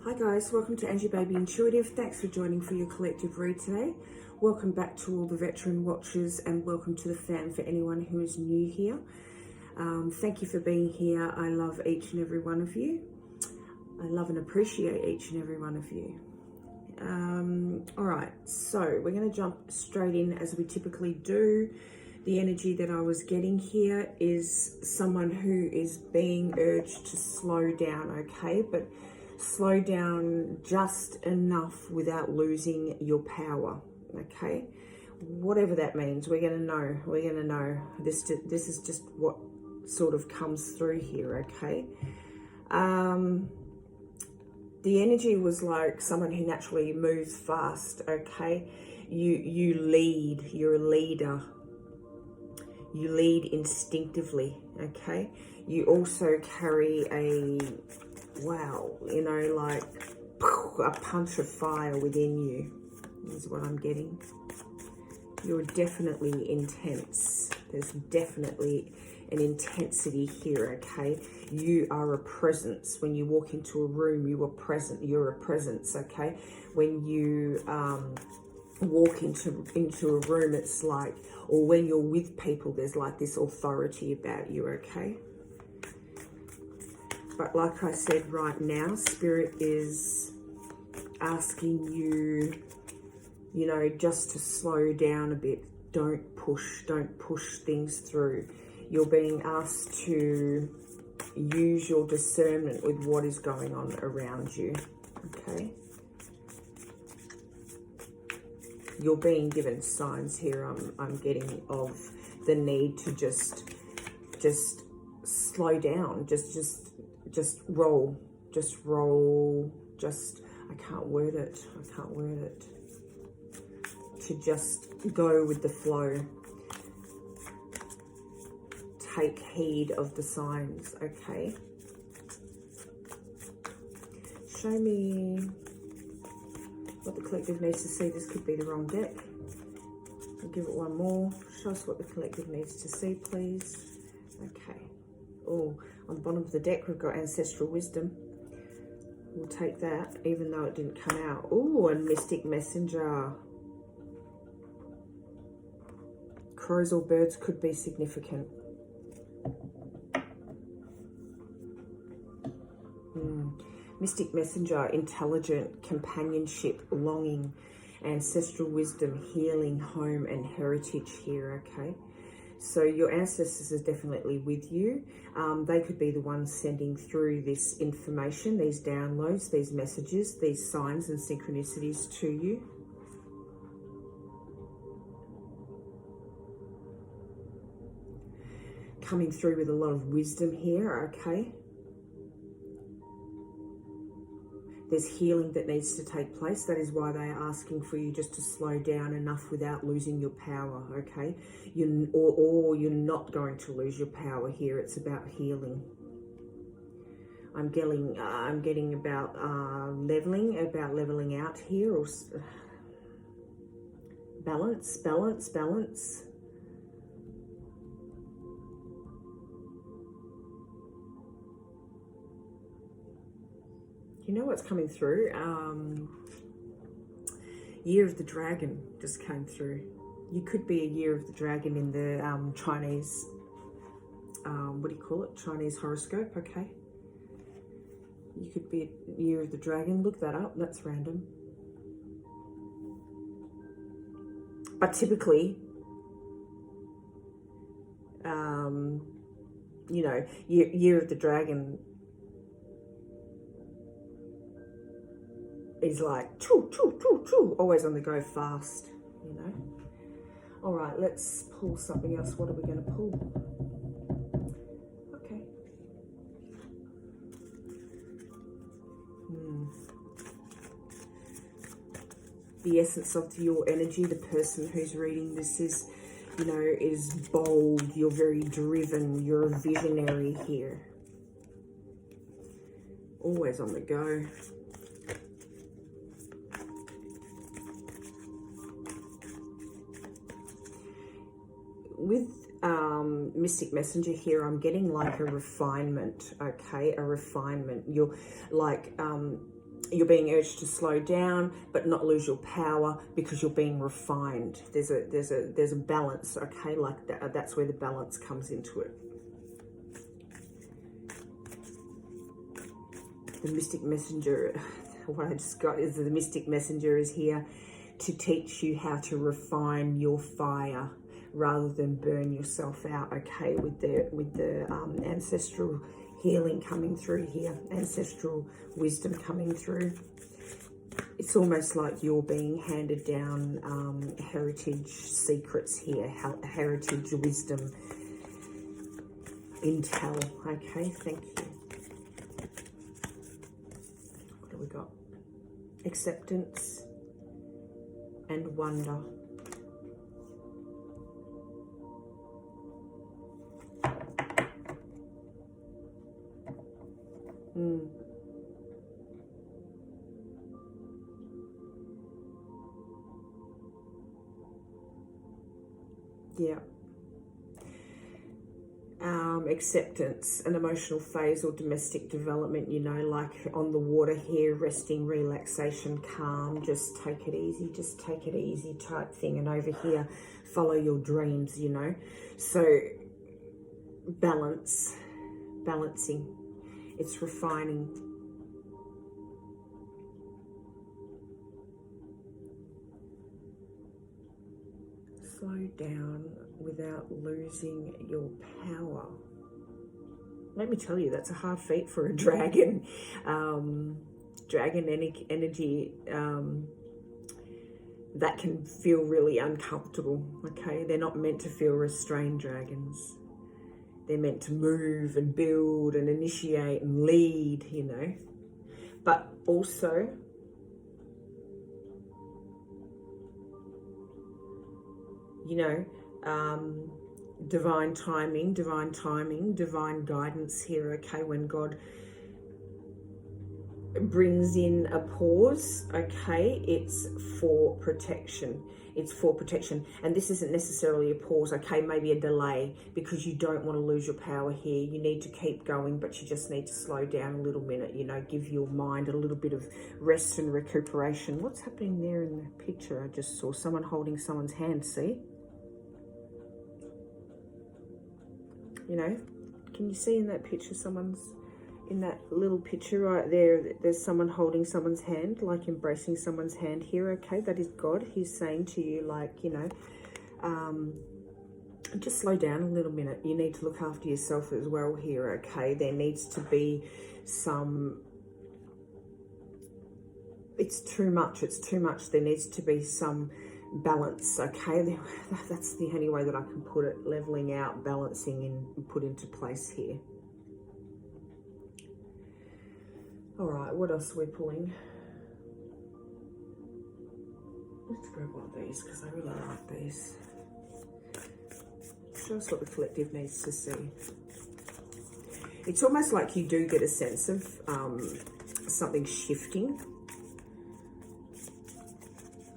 Hi guys, welcome to Angie Baby Intuitive. Thanks for joining for your collective read today. Welcome back to all the veteran watchers and welcome to the fam for anyone who is new here. Thank you for being here. I love each and every one of you. I love and appreciate each and every one of you. All right, so we're going to jump straight in as we typically do. The energy that I was getting here is someone who is being urged to slow down, okay? But slow down just enough without losing your power, okay? Whatever that means, we're going to know. We're going to know. This is just what sort of comes through here, okay? The energy was like someone who naturally moves fast, okay? You lead. You're a leader. You lead instinctively, okay? You also carry a, wow, you know, like a punch of fire within you, is what I'm getting. You're definitely intense. There's definitely an intensity here, okay? You are a presence. When you walk into a room, you are present. You're a presence, okay? When you walk into a room, it's like, or when you're with people, there's like this authority about you, okay? But like I said, right now, Spirit is asking you, you know, just to slow down a bit. Don't push things through. You're being asked to use your discernment with what is going on around you, okay? You're being given signs here, I'm getting, of the need to just slow down, just roll, I can't word it, to just go with the flow. Take heed of the signs, okay? Show me what the collective needs to see. This could be the wrong deck. I'll give it one more. Show us what the collective needs to see, please. Okay. Oh, on the bottom of the deck, we've got Ancestral Wisdom. We'll take that, even though it didn't come out. Oh, and Mystic Messenger. Crows or birds could be significant. Mystic Messenger, intelligent, companionship, longing, ancestral wisdom, healing, home, and heritage here, okay? So your ancestors are definitely with you. They could be the ones sending through this information, these downloads, these messages, these signs and synchronicities to you. Coming through with a lot of wisdom here, okay? There's healing that needs to take place. That is why they are asking for you just to slow down enough without losing your power, okay? Or you're not going to lose your power here. It's about healing. I'm getting about leveling out here, or balance. You know what's coming through? Year of the Dragon just came through. You could be a Year of the Dragon in the Chinese, what do you call it? Chinese horoscope, okay? You could be a Year of the Dragon. Look that up. That's random. But typically, you know, Year of the Dragon is like choo, always on the go, fast, you know. All right, let's pull something else. What are we going to pull? Okay. The essence of your energy, the person who's reading this is, you know, is bold. You're very driven. You're a visionary here. Always on the go. With Mystic Messenger here, I'm getting like a refinement, okay? A refinement. You're like, you're being urged to slow down but not lose your power because you're being refined. There's a balance, okay? Like that's where the balance comes into it. The mystic messenger, what I just got is the mystic messenger is here to teach you how to refine your fire rather than burn yourself out, okay? With the ancestral healing coming through here, ancestral wisdom coming through. It's almost like you're being handed down heritage secrets here, heritage wisdom, intel, okay? Thank you. What do we got? Acceptance and wonder. Yeah. Acceptance, an emotional phase or domestic development, you know, like on the water here, resting, relaxation, calm, just take it easy type thing. And over here, follow your dreams, you know. So balancing, it's refining. Slow down without losing your power. Let me tell you, that's a hard feat for a dragon. Dragon energy, that can feel really uncomfortable, okay? They're not meant to feel restrained, dragons. They're meant to move and build and initiate and lead, you know. But also, you know, divine timing, divine guidance here, okay? When God brings in a pause, okay, it's for protection. It's for protection. And this isn't necessarily a pause, okay? Maybe a delay, because you don't want to lose your power here. You need to keep going, but you just need to slow down a little minute, you know, give your mind a little bit of rest and recuperation. What's happening there in the picture? I just saw someone holding someone's hand, see? You know, can you see in that picture in that little picture right there, there's someone holding someone's hand, like embracing someone's hand here, okay? That is God. He's saying to you, like, you know, just slow down a little minute. You need to look after yourself as well here, okay? There needs to be some, it's too much. There needs to be some balance, okay? That's the only way that I can put it, leveling out, balancing and put into place here. All right, what else are we pulling? Let's grab one of these because I really like these. Show us what the collective needs to see. It's almost like you do get a sense of something shifting.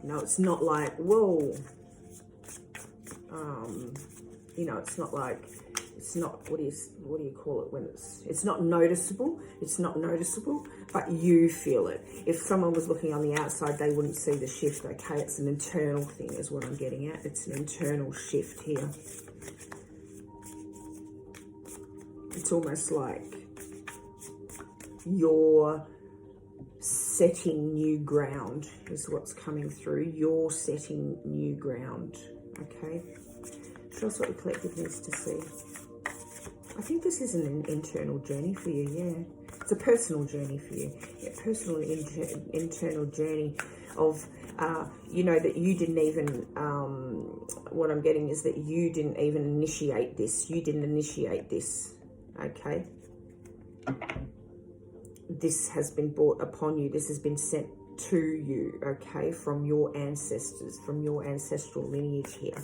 No, it's not like, whoa. You know, it's not like, it's not, what do you call it when it's not noticeable. It's not noticeable, but you feel it. If someone was looking on the outside, they wouldn't see the shift, okay? It's an internal thing is what I'm getting at. It's an internal shift here. It's almost like you're setting new ground is what's coming through. You're setting new ground, okay? Show us what the collective needs to see. I think this is an internal journey for you, yeah. It's a personal journey for you. Yeah, personal internal journey of, you know, that you didn't even, what I'm getting is that you didn't even initiate this. You didn't initiate this, okay? This has been brought upon you. This has been sent to you, okay, from your ancestors, from your ancestral lineage here,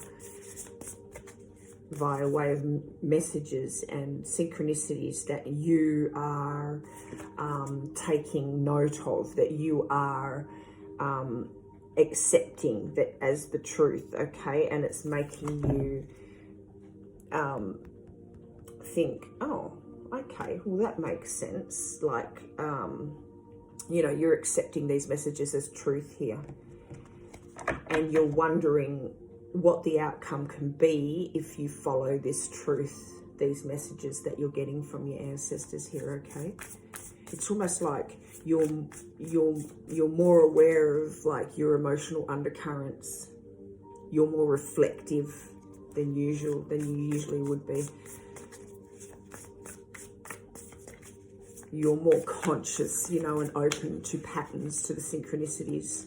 via way of messages and synchronicities that you are taking note of, that you are accepting that as the truth, okay? And it's making you think, oh, okay, well that makes sense. Like you know, you're accepting these messages as truth here. And you're wondering what the outcome can be if you follow this truth, these messages that you're getting from your ancestors here, okay? It's almost like you're more aware of like your emotional undercurrents. You're more reflective than you usually would be. You're more conscious, you know, and open to patterns, to the synchronicities,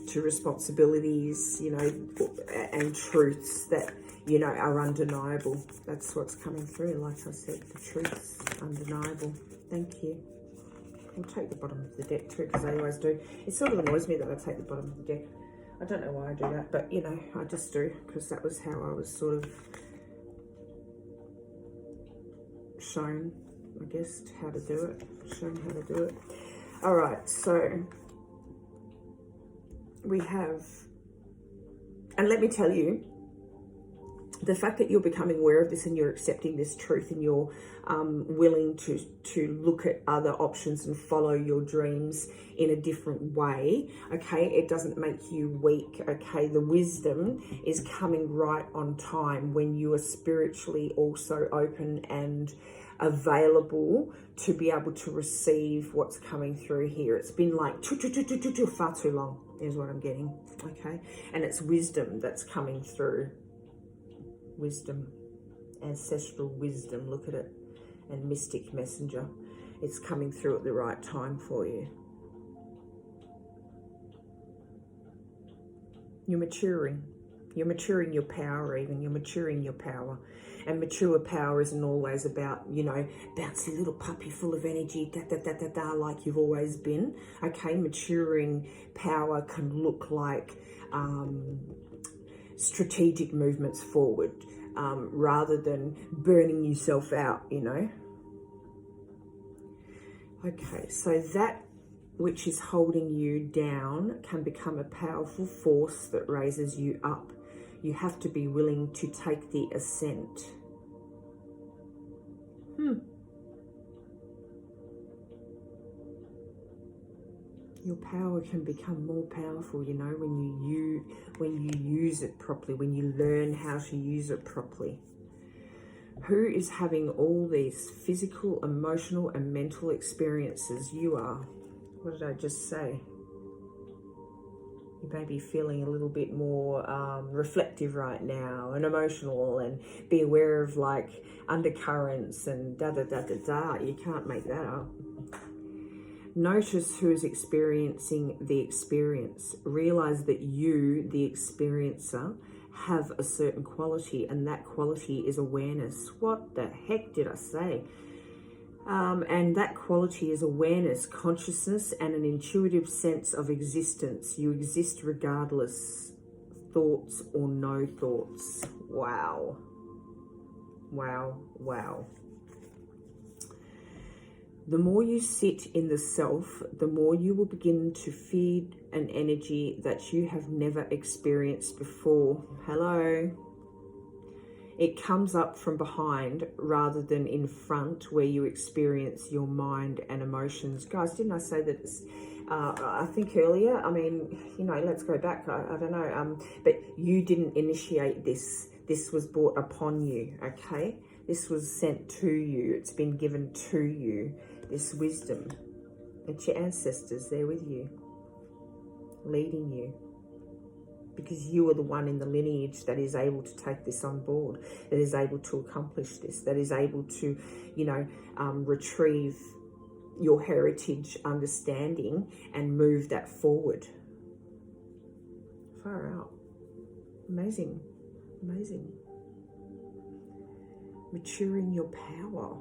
to responsibilities, you know, and truths that, you know, are undeniable. That's what's coming through. Like I said, the truth's undeniable. Thank you. I'll take the bottom of the deck too, because I always do. It sort of annoys me that I take the bottom of the deck. I don't know why I do that, but, you know, I just do, because that was how I was sort of shown, I guess, how to do it. Shown how to do it. All right, so we have, and let me tell you, the fact that you're becoming aware of this and you're accepting this truth and you're willing to look at other options and follow your dreams in a different way, okay, it doesn't make you weak, okay? The wisdom is coming right on time when you are spiritually also open and available to be able to receive what's coming through here. It's been like far too long is what I'm getting, okay? And it's wisdom that's coming through. Wisdom, ancestral wisdom, look at it, and mystic messenger. It's coming through at the right time for you. You're maturing your power even, you're maturing your power. And mature power isn't always about, you know, bouncy little puppy full of energy, like you've always been, okay? Maturing power can look like strategic movements forward, rather than burning yourself out, you know. Okay, so that which is holding you down can become a powerful force that raises you up. You have to be willing to take the ascent. Your power can become more powerful, you know, when you use it properly, when you learn how to use it properly. Who is having all these physical, emotional, and mental experiences? You are. What did I just say? You may be feeling a little bit more reflective right now and emotional, and be aware of like undercurrents and da-da-da-da-da. You can't make that up. Notice who is experiencing the experience. Realize that you, the experiencer, have a certain quality, and that quality is awareness. What the heck did I say? And that quality is awareness, consciousness, and an intuitive sense of existence. You exist regardless, thoughts or no thoughts. Wow. Wow, wow. The more you sit in the self, the more you will begin to feed an energy that you have never experienced before. Hello. It comes up from behind rather than in front, where you experience your mind and emotions. Guys, didn't I say that it's, I think earlier, I mean, you know, let's go back, I don't know, but you didn't initiate this. This was brought upon you, okay? This was sent to you. It's been given to you. This wisdom. It's your ancestors there with you, leading you. Because you are the one in the lineage that is able to take this on board, that is able to accomplish this, that is able to, you know, retrieve your heritage understanding and move that forward. Far out. Amazing. Amazing. Maturing your power.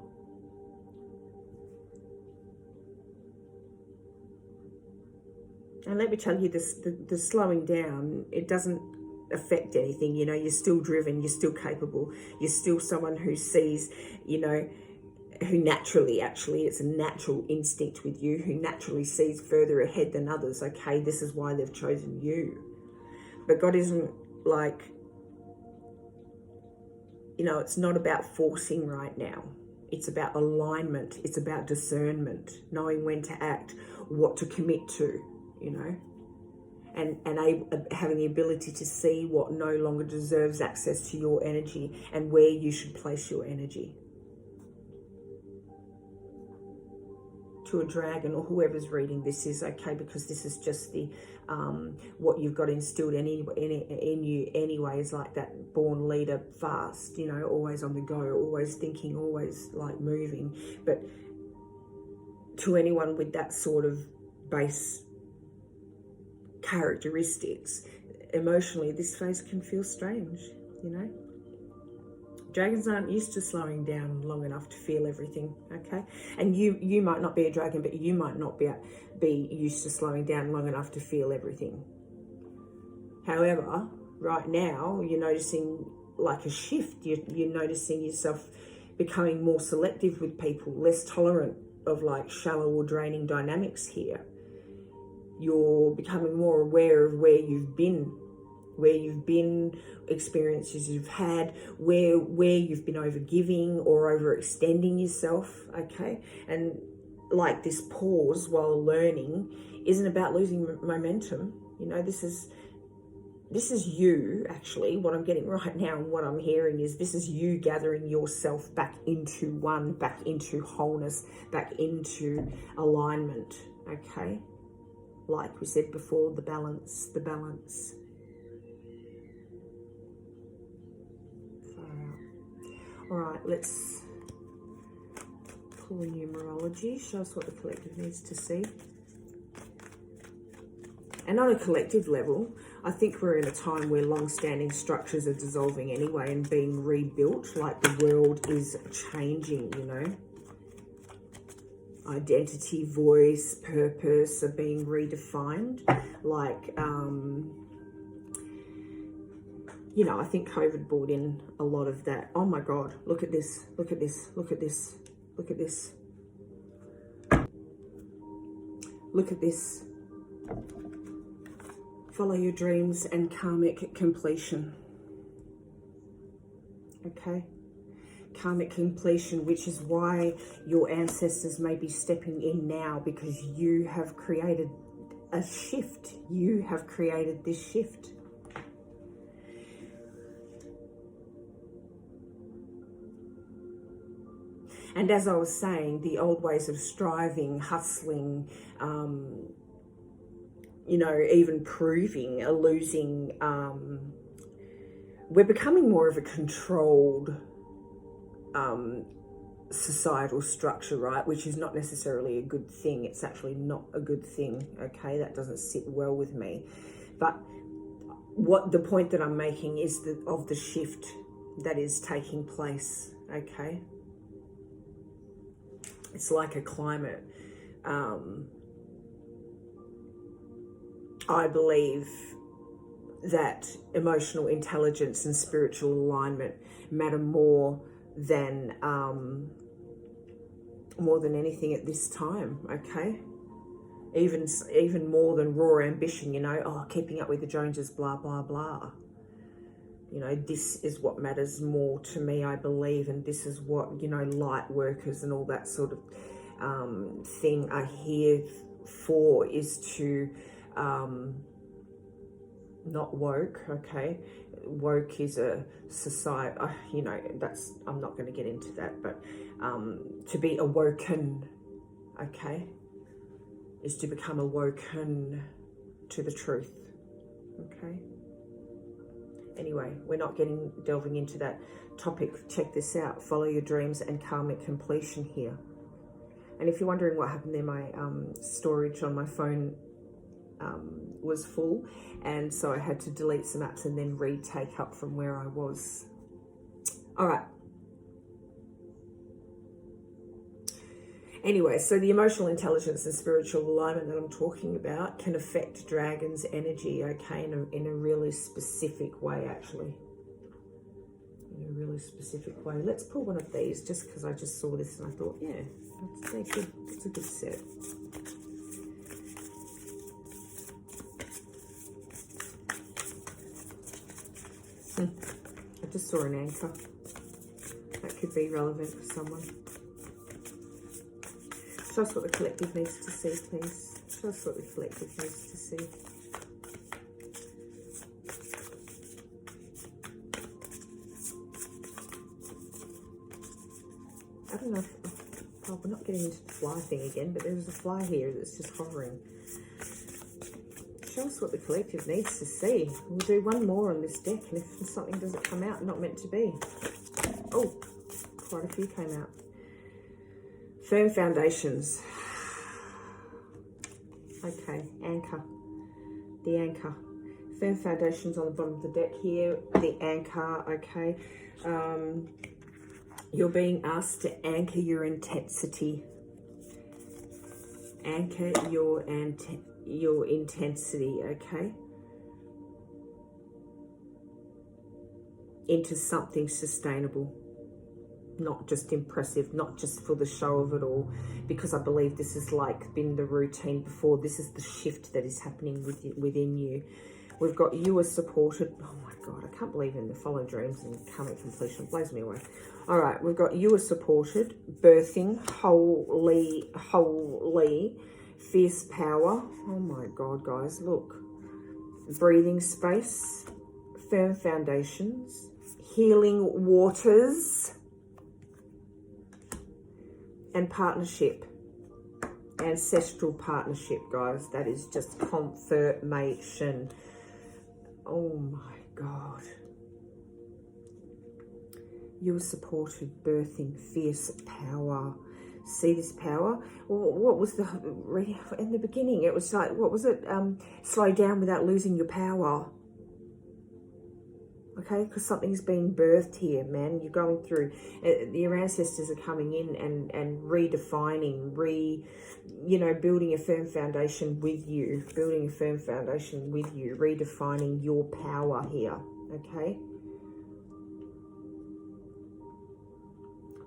And let me tell you, the slowing down, it doesn't affect anything. You know, you're still driven, you're still capable, you're still someone who sees, you know, who naturally, actually, it's a natural instinct with you, who naturally sees further ahead than others. Okay, this is why they've chosen you. But God isn't like, you know, it's not about forcing right now. It's about alignment. It's about discernment, knowing when to act, what to commit to, you know, and having the ability to see what no longer deserves access to your energy and where you should place your energy. To a dragon or whoever's reading this is okay, because this is just the what you've got instilled in you anyway, is like that born leader, fast, you know, always on the go, always thinking, always like moving. But to anyone with that sort of base characteristics, emotionally this phase can feel strange, you know. Dragons aren't used to slowing down long enough to feel everything, okay? And you might not be a dragon, but you might not be used to slowing down long enough to feel everything. However, right now, you're noticing like a shift. You're noticing yourself becoming more selective with people, less tolerant of like shallow or draining dynamics here. You're becoming more aware of where you've been, experiences you've had, where you've been overgiving or overextending yourself, okay? And like this pause while learning isn't about losing momentum. You know, this is you, actually. What I'm getting right now and what I'm hearing is this is you gathering yourself back into one, back into wholeness, back into alignment, okay? Like we said before, the balance. All right, let's pull a numerology. Show us what the collective needs to see. And on a collective level, I think we're in a time where long-standing structures are dissolving anyway and being rebuilt, like the world is changing, you know. Identity, voice, purpose are being redefined. Like, you know, I think COVID brought in a lot of that. Oh my God, look at this, look at this, look at this, look at this. Look at this. Follow your dreams and karmic completion. Okay? Karmic completion, which is why your ancestors may be stepping in now, because you have created a shift. You have created this shift. And as I was saying, the old ways of striving, hustling, you know, even proving, losing, we're becoming more of a controlled societal structure, right? Which is not necessarily a good thing. It's actually not a good thing, okay? That doesn't sit well with me. But what the point that I'm making is of the shift that is taking place, okay? It's like a climate. I believe that emotional intelligence and spiritual alignment matter more than anything at this time, okay? Even more than raw ambition, you know, oh, keeping up with the Joneses, blah, blah, blah. You know, this is what matters more to me, I believe, and this is what, you know, light workers and all that sort of thing are here for, is to not woke, okay? Woke is a society, you know, that's, I'm not going to get into that, but to be awoken, okay, is to become awoken to the truth, okay? Anyway, we're not delving into that topic. Check this out. Follow your dreams and karmic completion here. And if you're wondering what happened there, my storage on my phone was full, and so I had to delete some apps and then retake up from where I was. All right. Anyway, so the emotional intelligence and spiritual alignment that I'm talking about can affect dragons' energy, okay, in a really specific way, actually. In a really specific way. Let's pull one of these, just because I just saw this and I thought, yeah, it's a good set. I just saw an anchor. That could be relevant for someone. Show us what the collective needs to see, please. Show us what the collective needs to see. I don't know if, oh, we're not getting into the fly thing again, but there's a fly here that's just hovering. Show us what the collective needs to see. We'll do one more on this deck, and if something doesn't come out, not meant to be. Oh, quite a few came out. Firm foundations. Okay, anchor. The anchor. Firm foundations on the bottom of the deck here. The anchor, okay. You're being asked to anchor your intensity. Anchor your intensity, okay? Into something sustainable. Not just impressive, not just for the show of it all, because I believe this is like been the routine before. This is the shift that is happening within you. We've got you are supported. Oh my God, I can't believe in the following dreams and karmic completion. It blows me away. All right, we've got you are supported, birthing, holy, fierce power. Oh my God, guys, look. Breathing space, firm foundations, healing waters, and partnership. Ancestral partnership, guys. That is just confirmation. Oh my God. You are supported, birthing, fierce power. See this power? What was the, in the beginning, it was like, what was it? Slow down without losing your power. Okay, because something's being birthed here, man. You're going through, your ancestors are coming in and redefining, building a firm foundation with you, redefining your power here, okay?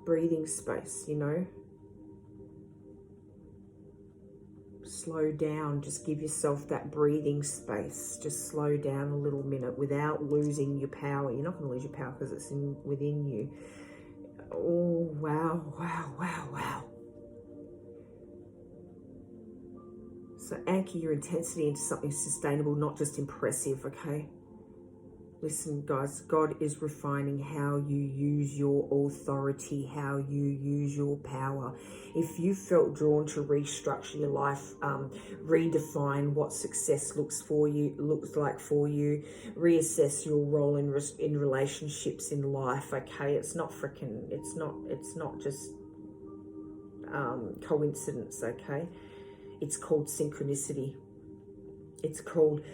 Breathing space, slow down. Just give yourself that breathing space. Just slow down a little minute without losing your power. You're not going to lose your power because it's within you. Oh, wow, wow, wow, wow. So anchor your intensity into something sustainable, not just impressive, okay? Listen, guys, God is refining how you use your authority, how you use your power. If you felt drawn to restructure your life, redefine what success looks like for you, reassess your role in relationships in life, okay? It's not just coincidence, okay? It's called synchronicity. It's called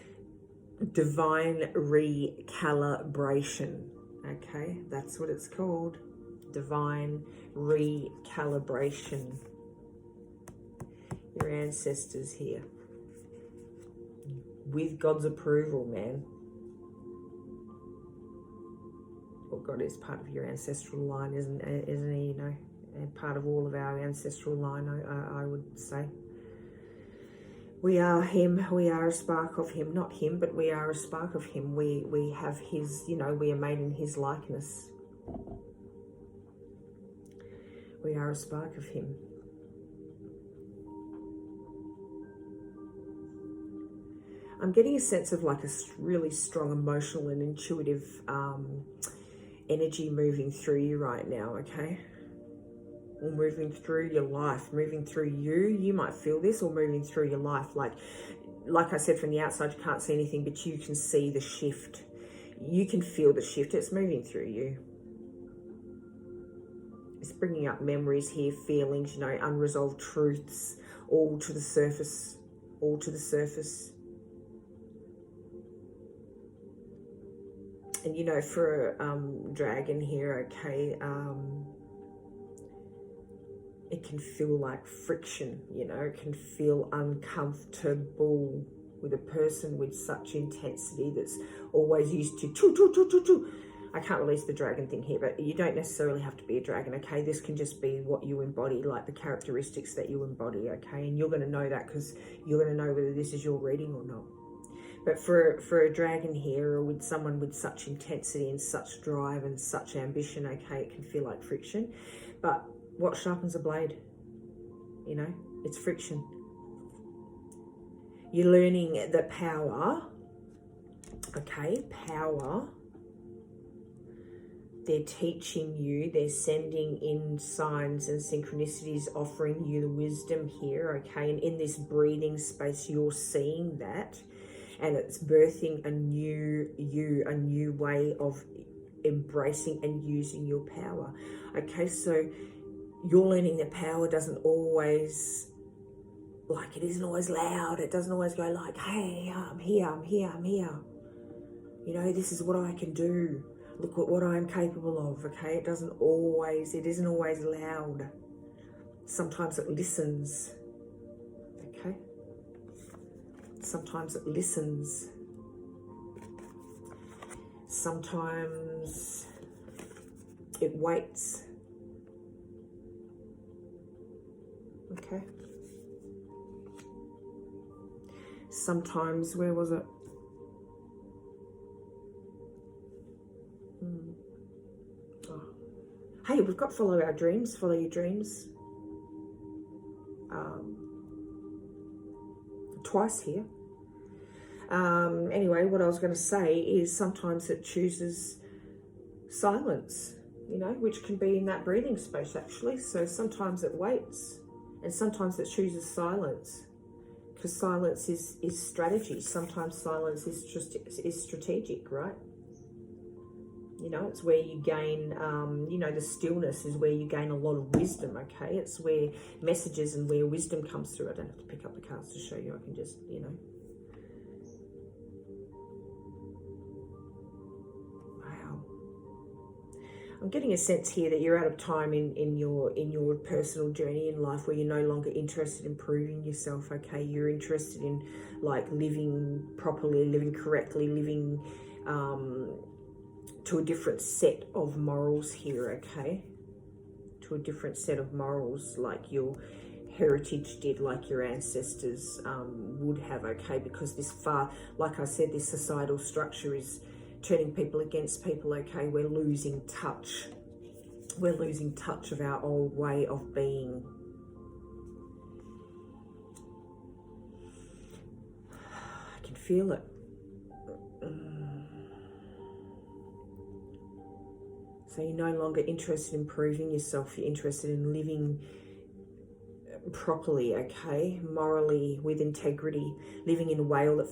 divine recalibration, okay? That's what it's called. Divine recalibration. Your ancestors here. With God's approval, man. Well, God is part of your ancestral line, isn't he? And part of all of our ancestral line, I would say. We are him, we are a spark of him. Not him, but we are a spark of him. We have his, we are made in his likeness. We are a spark of him. I'm getting a sense of like a really strong emotional and intuitive energy moving through you right now, okay? Or moving through your life, moving through you. You might feel this, or moving through your life. Like I said, from the outside, you can't see anything, but you can see the shift. You can feel the shift. It's moving through you. It's bringing up memories here, feelings, unresolved truths, all to the surface, And, for a dragon here, okay, it can feel like friction, it can feel uncomfortable with a person with such intensity that's always used to choo. I can't release the dragon thing here, but you don't necessarily have to be a dragon, okay? This can just be what you embody, like the characteristics that you embody, okay? And you're going to know that because you're going to know whether this is your reading or not. But for a dragon here, or with someone with such intensity and such drive and such ambition, okay, it can feel like friction. But what sharpens a blade? you know, it's friction. You're learning that power, okay, power, they're teaching you, they're sending in signs and synchronicities, offering you the wisdom here, okay? And in this breathing space, you're seeing that, and it's birthing a new you, a new way of embracing and using your power, okay? So you're learning that power doesn't always, like, it isn't always loud. It doesn't always go like, hey, I'm here, I'm here, I'm here. You know, this is what I can do. Look at what I'm capable of, okay? It isn't always loud. Sometimes it listens, okay? Sometimes it listens. Sometimes it waits, okay? Sometimes, where was it? Oh. Hey, we've got follow our dreams, follow your dreams. Twice here. Anyway, what I was going to say is sometimes it chooses silence, you know, which can be in that breathing space actually. So sometimes it waits, and sometimes it chooses silence. Because silence is strategy. Sometimes silence is strategic, right? You know, it's where you gain, you know, the stillness is where you gain a lot of wisdom, okay? It's where messages and where wisdom comes through. I don't have to pick up the cards to show you. I can just, you know. Wow. I'm getting a sense here that you're out of time in your personal journey in life, where you're no longer interested in proving yourself, okay? You're interested in, like, living properly, living correctly, living to a different set of morals here, okay? To a different set of morals, like your heritage did, like your ancestors would have, okay? Because like I said, this societal structure is turning people against people, okay? We're losing touch. We're losing touch of our old way of being. I can feel it. So you're no longer interested in proving yourself. You're interested in living properly, okay, morally, with integrity, living in a whale.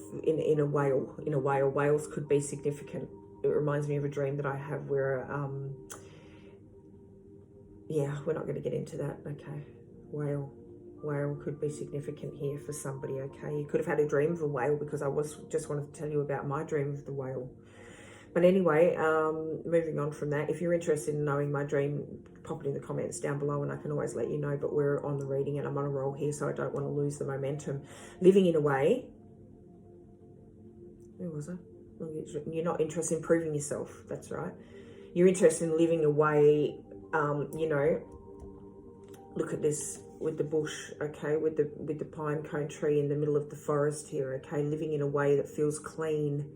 Whales could be significant. It reminds me of a dream that I have where, yeah, we're not going to get into that, okay. Whale could be significant here for somebody, okay. You could have had a dream of a whale, because I just wanted to tell you about my dream of the whale. But anyway, moving on from that, if you're interested in knowing my dream, pop it in the comments down below and I can always let you know. But we're on the reading and I'm on a roll here, so I don't want to lose the momentum. Living in a way, where was I? You're not interested in proving yourself, that's right. You're interested in living a way, you know, look at this with the bush, okay, with the pine cone tree in the middle of the forest here, okay, living in a way that feels clean,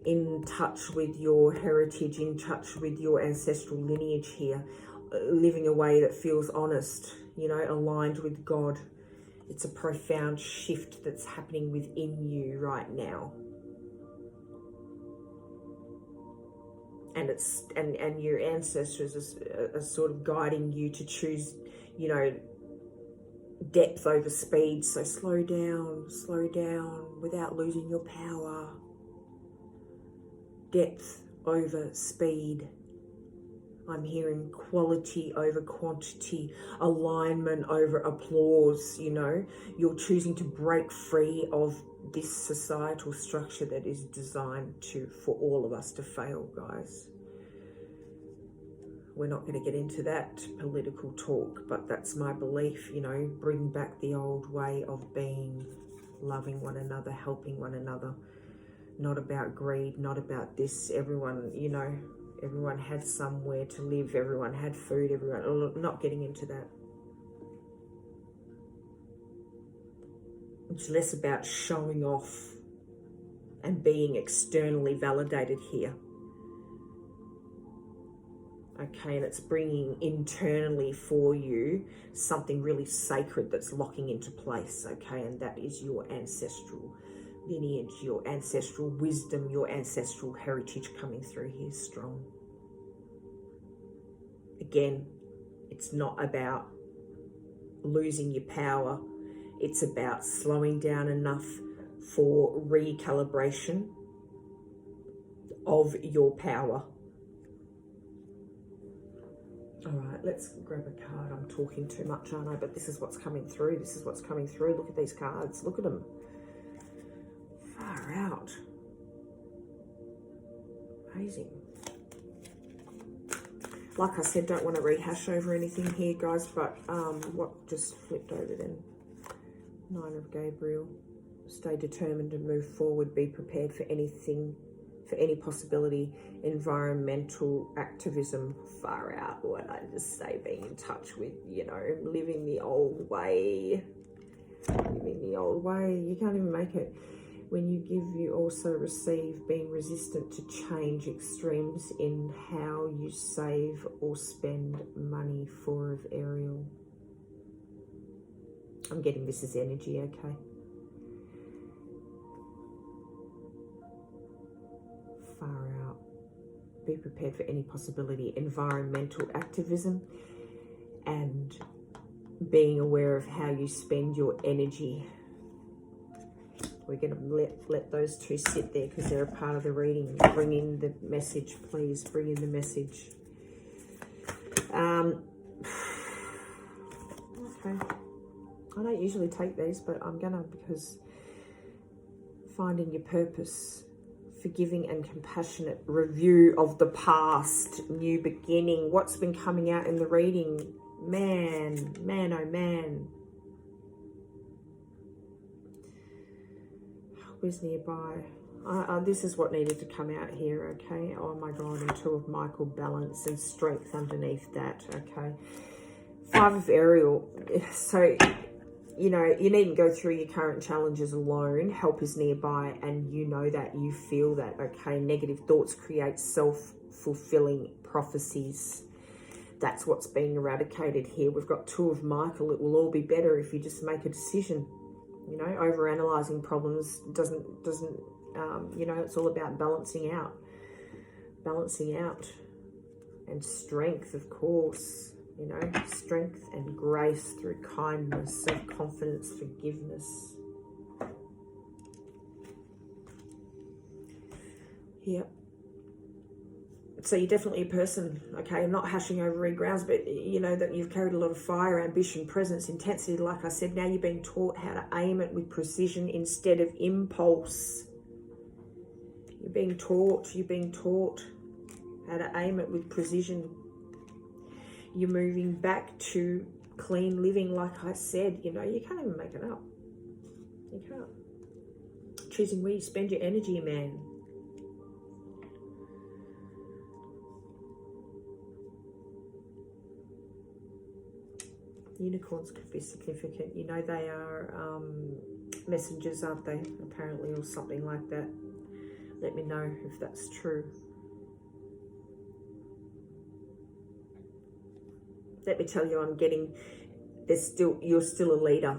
in touch with your heritage, in touch with your ancestral lineage here, living a way that feels honest, you know, aligned with God. It's a profound shift that's happening within you right now. And your ancestors are sort of guiding you to choose, you know, depth over speed. So slow down without losing your power. Depth over speed. I'm hearing quality over quantity, alignment over applause, you know. You're choosing to break free of this societal structure that is designed for all of us to fail, guys. We're not going to get into that political talk, but that's my belief, you know. Bring back the old way of being, loving one another, helping one another. Not about greed, not about this. Everyone, you know, everyone had somewhere to live. Everyone had food. Everyone, not getting into that. It's less about showing off and being externally validated here. okay, and it's bringing internally for you something really sacred that's locking into place, okay, and that is your ancestral lineage, your ancestral wisdom, your ancestral heritage coming through here strong. Again, it's not about losing your power, it's about slowing down enough for recalibration of your power. All right, let's grab a card. I'm talking too much, aren't I? But this is what's coming through. This is what's coming through. Look at these cards. Look at them. Far out. Amazing. Like I said, don't want to rehash over anything here, guys, but what just flipped over then? Nine of Gabriel. Stay determined and move forward. Be prepared for anything, for any possibility. Environmental activism. Far out. What I just say, being in touch with, you know, living the old way. Living the old way. You can't even make it. When you give, you also receive. Being resistant to change. Extremes in how you save or spend money. Four of Ariel. I'm getting this as energy, okay? Far out. Be prepared for any possibility. Environmental activism and being aware of how you spend your energy. We're going to let those two sit there because they're a part of the reading. Bring in the message, please. Bring in the message. Okay. I don't usually take these, but I'm going to, because finding your purpose, forgiving and compassionate, review of the past, new beginning. What's been coming out in the reading? Man, oh man. Who's nearby? This is what needed to come out here, okay? Oh my God, and Two of Michael, balance and strength underneath that, okay? Five of Ariel. So, you know, you needn't go through your current challenges alone. Help is nearby, and you know that, you feel that, okay? Negative thoughts create self-fulfilling prophecies. That's what's being eradicated here. We've got Two of Michael. It will all be better if you just make a decision. You know, overanalyzing problems doesn't, you know, it's all about balancing out. And strength, of course, you know, strength and grace through kindness, self-confidence, forgiveness. Yep. So you're definitely a person, okay? I'm not hashing over red grounds, but you know that you've carried a lot of fire, ambition, presence, intensity. Like I said, now you're being taught how to aim it with precision instead of impulse. You're being taught how to aim it with precision. You're moving back to clean living, like I said. You know, you can't even make it up. You can't. Choosing where you spend your energy, man. Unicorns could be significant. You know, they are messengers, aren't they? Apparently, or something like that. Let me know if that's true. Let me tell you, I'm getting, you're still a leader.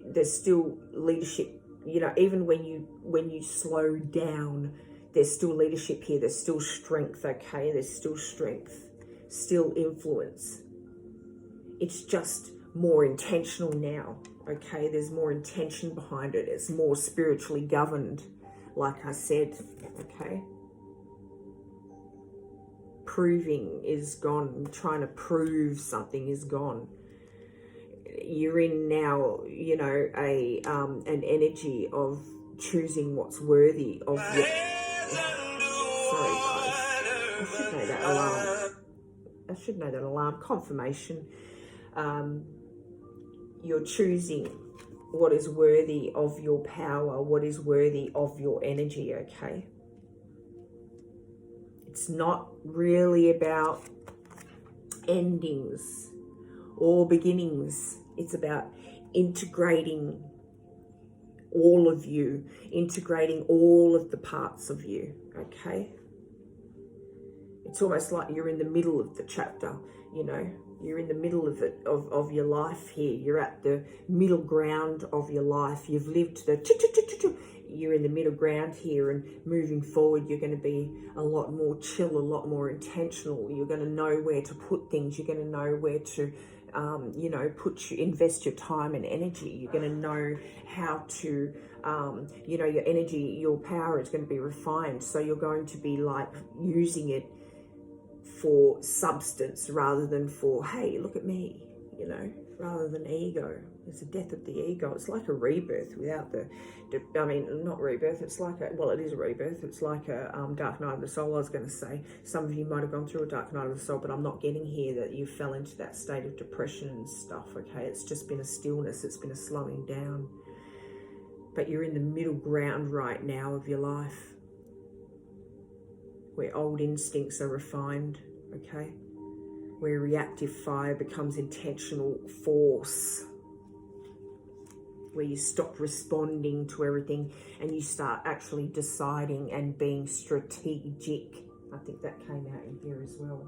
There's still leadership. You know, even when you slow down, there's still leadership here. There's still strength, okay? There's still strength, still influence. It's just more intentional now, okay? There's more intention behind it. It's more spiritually governed, like I said, okay? Proving is gone. Trying to prove something is gone. You're in now, you know, an energy of choosing what's worthy of your... Sorry, guys. I should know that alarm. Confirmation. You're choosing what is worthy of your power, what is worthy of your energy, okay? It's not really about endings or beginnings. It's about integrating all of you, integrating all of the parts of you, okay? It's almost like you're in the middle of the chapter, you know. You're in the middle of it, of your life here. You're at the middle ground of your life. You've lived you're in the middle ground here, and moving forward, you're going to be a lot more chill, a lot more intentional. You're going to know where to put things. You're going to know where to, you know, invest your time and energy. You're going to know how to, you know, your energy, your power is going to be refined. So you're going to be like using it for substance rather than for, hey, look at me, you know, rather than ego. It's a death of the ego. It's like a rebirth without I mean, not rebirth, it's like well, it is a rebirth. It's like a dark night of the soul, I was going to say. Some of you might have gone through a dark night of the soul, but I'm not getting here that you fell into that state of depression and stuff, okay? It's just been a stillness. It's been a slowing down. But you're in the middle ground right now of your life, where old instincts are refined, okay? Where reactive fire becomes intentional force, where you stop responding to everything and you start actually deciding and being strategic. I think that came out in here as well.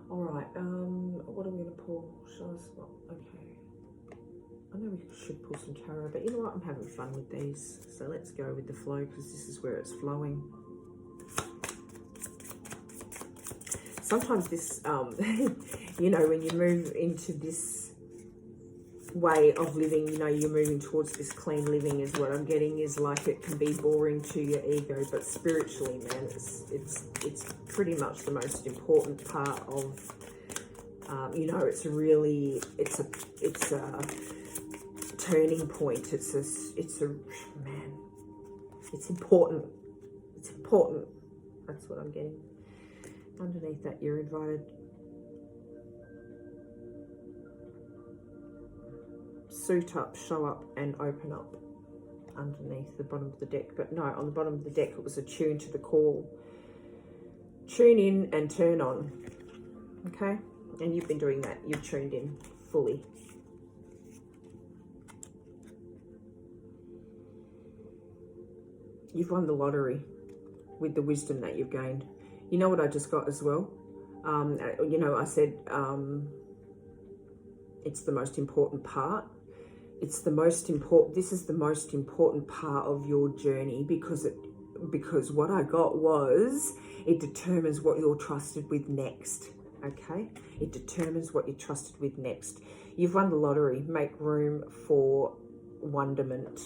All right, what are we going to pull? Okay. I know we should pull some tarot, but you know what? I'm having fun with these. So let's go with the flow, because this is where it's flowing. Sometimes this, you know, when you move into this way of living, you know, you're moving towards this clean living, is what I'm getting, is like it can be boring to your ego, but spiritually, man, it's pretty much the most important part of, you know, it's a turning point. It's important. It's important. That's what I'm getting. Underneath that, you're invited. Suit up, show up, and open up. Underneath the bottom of the deck. But no, on the bottom of the deck, it was a tune to the call. Tune in and turn on. Okay? And you've been doing that. You've tuned in fully. You've won the lottery with the wisdom that you've gained. You know what I just got as well? You know, I said it's the most important part. This is the most important part of your journey, because what I got was, it determines what you're trusted with next. Okay? It determines what you're trusted with next. You've won the lottery. Make room for wonderment.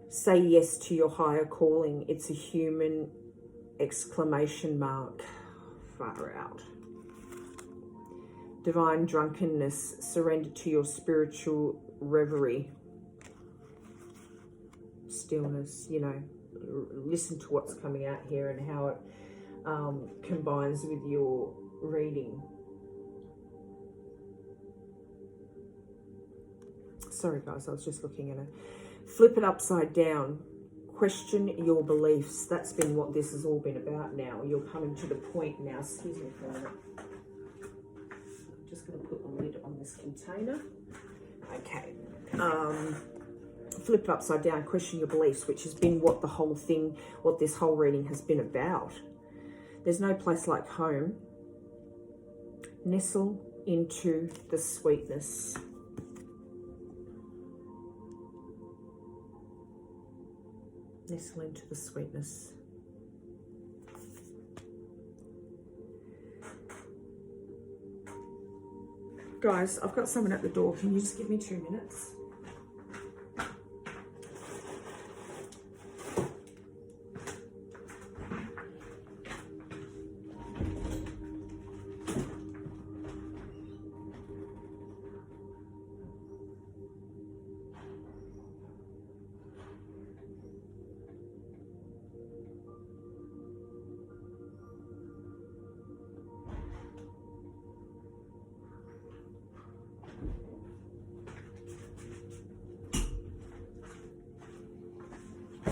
Say yes to your higher calling. It's a human exclamation mark. Far out. Divine drunkenness. Surrender to your spiritual reverie. Stillness, you know. Listen to what's coming out here and how it combines with your reading. Sorry guys, I was just looking at it. Flip it upside down. Question your beliefs. That's been what this has all been about now. You're coming to the point now. Excuse me for a minute. I'm just going to put the lid on this container. Okay. Flip it upside down. Question your beliefs, which has been what the whole thing, what this whole reading has been about. There's no place like home. Nestle into the sweetness. Nestle into the sweetness. Guys, I've got someone at the door. Can you just give me 2 minutes?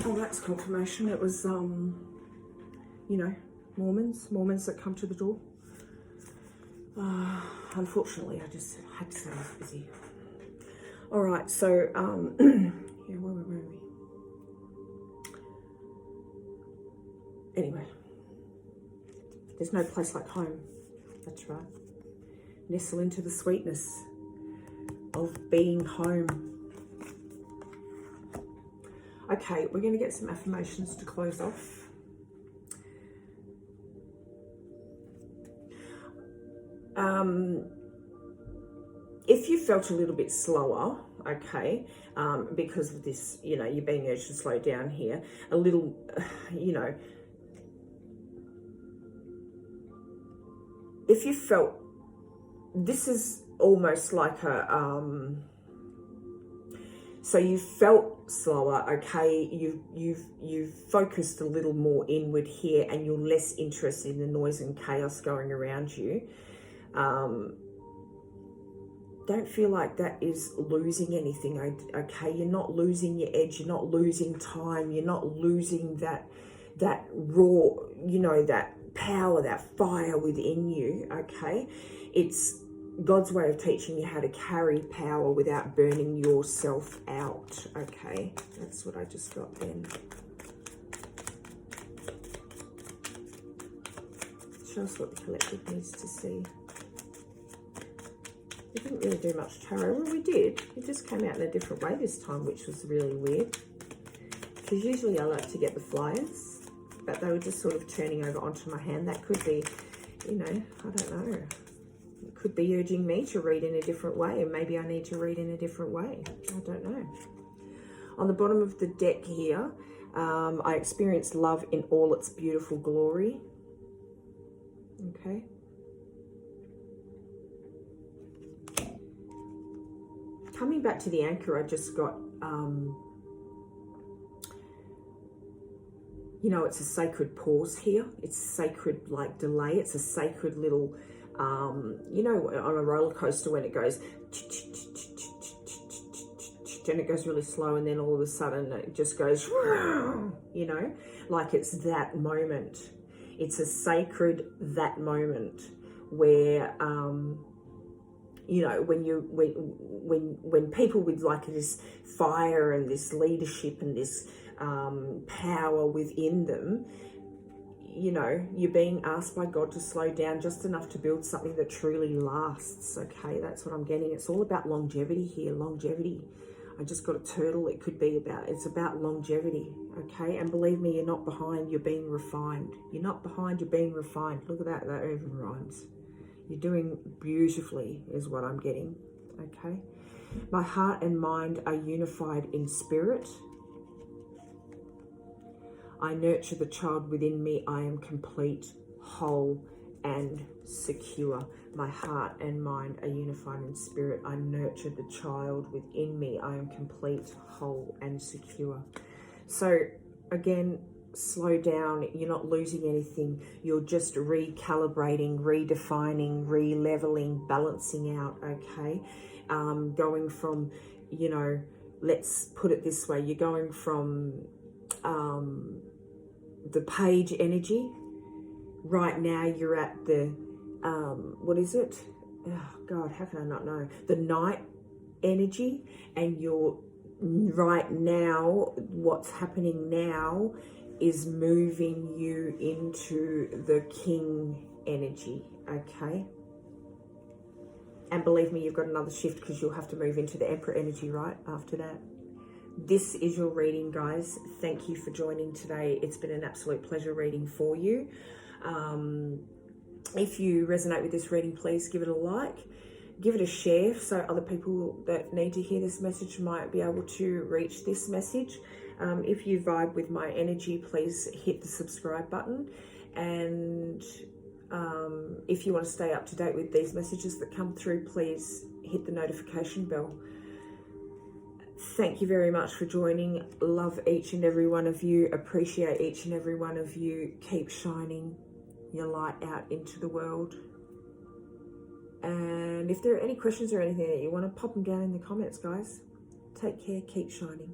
Oh, that's confirmation. It was, you know, Mormons that come to the door. Unfortunately, I just had to say I was busy. All right, so, yeah, where were we? Anyway, there's no place like home. That's right. Nestle into the sweetness of being home. Okay, we're going to get some affirmations to close off. If you felt a little bit slower, okay, because of this, you know, you're being urged to slow down here, a little, you know, if you felt, this is almost like a, so you felt slower, okay, you've focused a little more inward here, and you're less interested in the noise and chaos going around you. Don't feel like that is losing anything, okay? You're not losing your edge, you're not losing time, you're not losing that raw, you know, that power, that fire within you, okay? It's God's way of teaching you how to carry power without burning yourself out, okay? That's what I just got then. Show us what the collective needs to see. We didn't really do much tarot. Well, we did. It just came out in a different way this time, which was really weird. Because usually I like to get the flyers, but they were just sort of turning over onto my hand. That could be, you know, I don't know. It could be urging me to read in a different way, and maybe I need to read in a different way. I don't know. On the bottom of the deck here, I experienced love in all its beautiful glory. Okay. Coming back to the anchor, I just got, you know, it's a sacred pause here. It's sacred, like, delay. It's a sacred little, you know, on a roller coaster when it goes, and it goes really slow, and then all of a sudden it just goes, you know, like it's that moment. It's a sacred, that moment where, you know, when people with like this fire and this leadership and this power within them, you know, you're being asked by God to slow down just enough to build something that truly lasts. Okay, that's what I'm getting. It's all about longevity here, longevity. I just got a turtle. It could be about, it's about longevity. Okay, and believe me, you're not behind, you're being refined. You're not behind, you're being refined. Look at that even rhymes. You're doing beautifully is what I'm getting, okay? My heart and mind are unified in spirit. I nurture the child within me. I am complete, whole, and secure. My heart and mind are unified in spirit. I nurture the child within me. I am complete, whole, and secure. So, again, slow down. You're not losing anything. You're just recalibrating, redefining, re-leveling, balancing out, okay? Going from, you know, let's put it this way, you're going from the page energy. Right now you're at the what is it? Oh God, how can I not know? The night energy, and you're right now, what's happening now is moving you into the king energy, okay? And believe me, you've got another shift because you'll have to move into the emperor energy right after that. This is your reading, guys. Thank you for joining today. It's been an absolute pleasure reading for you. If you resonate with this reading, please give it a like, give it a share, so other people that need to hear this message might be able to reach this message. If you vibe with my energy, please hit the subscribe button. And if you want to stay up to date with these messages that come through, please hit the notification bell. Thank you very much for joining. Love each and every one of you. Appreciate each and every one of you. Keep shining your light out into the world. And if there are any questions or anything that you want to, pop them down in the comments, guys. Take care. Keep shining.